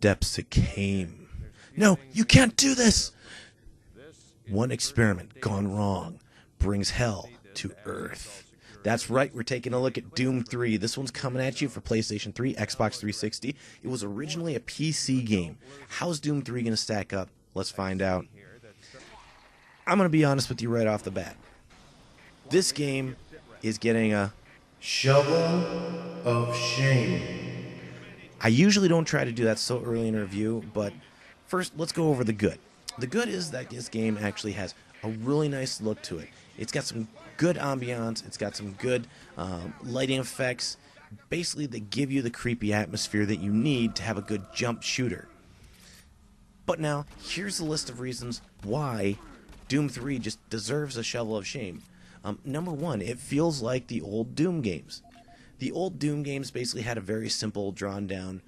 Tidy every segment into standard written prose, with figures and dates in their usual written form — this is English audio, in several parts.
depths it came. No, you can't do this! One experiment gone wrong brings hell to Earth. That's right, we're taking a look at Doom 3. This one's coming at you for PlayStation 3, Xbox 360. It was originally a PC game. How's Doom 3 going to stack up? Let's find out. I'm going to be honest with you right off the bat. This game is getting a shovel of shame. I usually don't try to do that so early in a review, but first, let's go over the good. The good is that this game actually has a really nice look to it. It's got some good ambiance, it's got some good lighting effects. Basically, they give you the creepy atmosphere that you need to have a good jump shooter. But now, here's the list of reasons why Doom 3 just deserves a shovel of shame. Number one, it feels like the old Doom games. The old Doom games basically had a very simple, drawn-down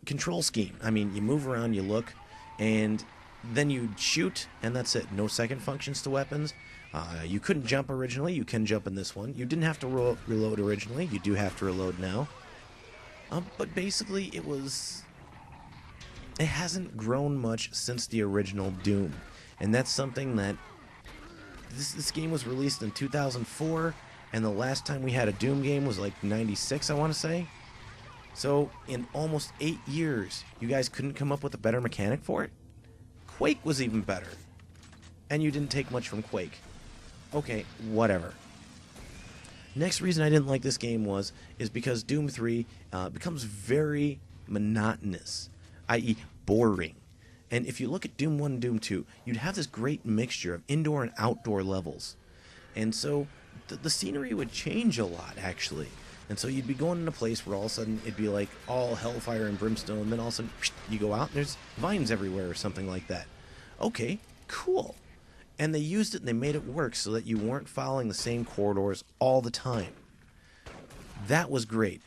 control scheme. I mean, you move around, you look, and then you shoot, and that's it. No second functions to weapons. You couldn't jump originally. You can jump in this one. You didn't have to reload originally. You do have to reload now. But basically, it hasn't grown much since the original Doom. And that's something that this game was released in 2004, and the last time we had a Doom game was like 96, I want to say. So in almost 8 years, you guys couldn't come up with a better mechanic for it? Quake was even better. And you didn't take much from Quake. Okay, whatever. Next reason I didn't like this game is because Doom 3 becomes very monotonous, i.e. boring. And if you look at Doom 1 and Doom 2, you'd have this great mixture of indoor and outdoor levels. And so the scenery would change a lot, actually. And so you'd be going in a place where all of a sudden it'd be like all hellfire and brimstone, and then all of a sudden you go out and there's vines everywhere or something like that. Okay, cool. And they used it and they made it work so that you weren't following the same corridors all the time. That was great.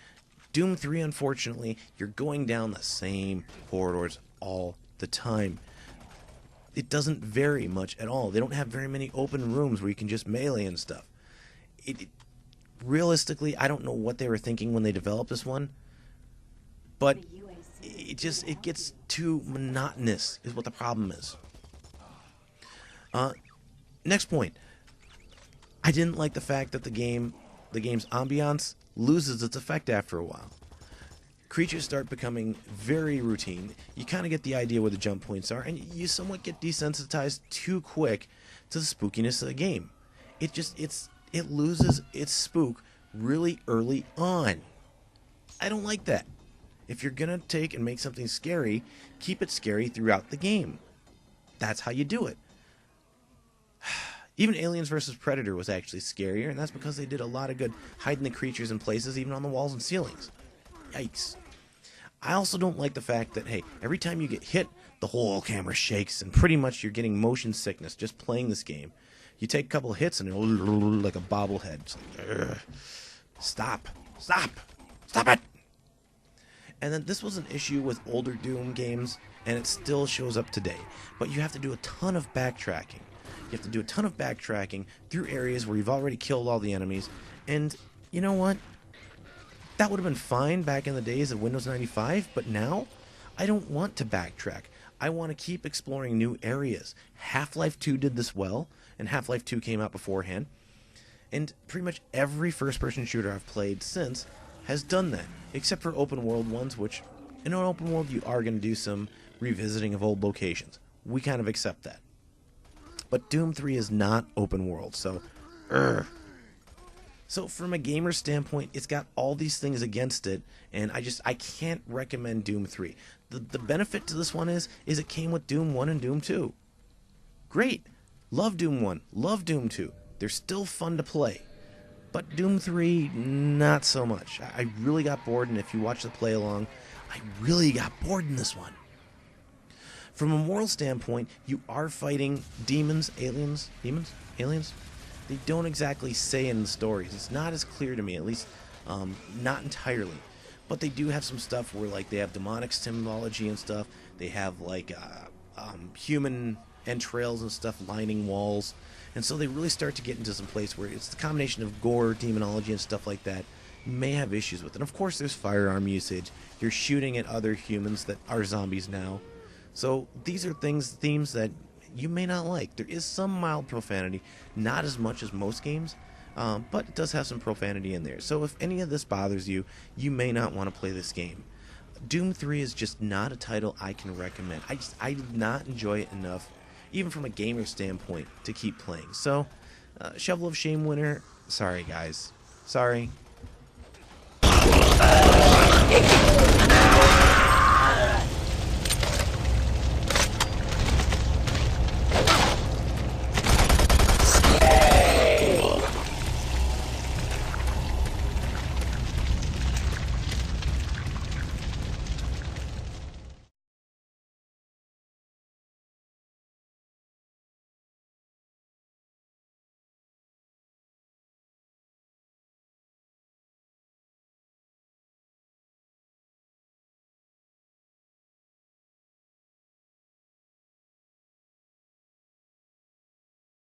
Doom 3, unfortunately, you're going down the same corridors all the time. It doesn't vary much at all. They don't have very many open rooms where you can just melee and stuff. Realistically, I don't know what they were thinking when they developed this one, but it gets too monotonous is what the problem is. Next point. I didn't like the fact that the game's ambiance loses its effect after a while. Creatures start becoming very routine. You kind of get the idea where the jump points are, and you somewhat get desensitized too quick to the spookiness of the game. It loses its spook really early on. I don't like that. If you're gonna take and make something scary, keep it scary throughout the game. That's how you do it. Even Aliens vs. Predator was actually scarier, and that's because they did a lot of good hiding the creatures in places, even on the walls and ceilings. Yikes. I also don't like the fact that, hey, every time you get hit, the whole camera shakes, and pretty much you're getting motion sickness just playing this game. You take a couple of hits, and it'll like a bobblehead. It's like, stop it! And then this was an issue with older Doom games, and it still shows up today. But you have to do a ton of backtracking. You have to do a ton of backtracking through areas where you've already killed all the enemies, and you know what? That would have been fine back in the days of Windows 95, but now I don't want to backtrack. I want to keep exploring new areas. Half-Life 2 did this well, and Half-Life 2 came out beforehand. And pretty much every first-person shooter I've played since has done that, except for open-world ones, which in an open world you are going to do some revisiting of old locations. We kind of accept that. But Doom 3 is not open world, so So from a gamer standpoint, it's got all these things against it, and I can't recommend Doom 3. The benefit to this one is it came with Doom 1 and Doom 2. Great. Love Doom 1. Love Doom 2. They're still fun to play. But Doom 3, not so much. I really got bored, and if you watch the play along, I really got bored in this one. From a moral standpoint, you are fighting demons, aliens. They don't exactly say in the stories. It's not as clear to me, at least not entirely. But they do have some stuff where, like, they have demonic symbology and stuff. They have, like, human entrails and stuff lining walls. And so they really start to get into some place where it's the combination of gore, demonology, and stuff like that. may have issues with. And of course there's firearm usage. You're shooting at other humans that are zombies now. So these are themes that you may not like. There is some mild profanity, not as much as most games, but it does have some profanity in there. So if any of this bothers you, you may not want to play this game. Doom 3 is just not a title I can recommend. I did not enjoy it enough, even from a gamer standpoint, to keep playing. So, Shovel of Shame winner, sorry guys. Sorry.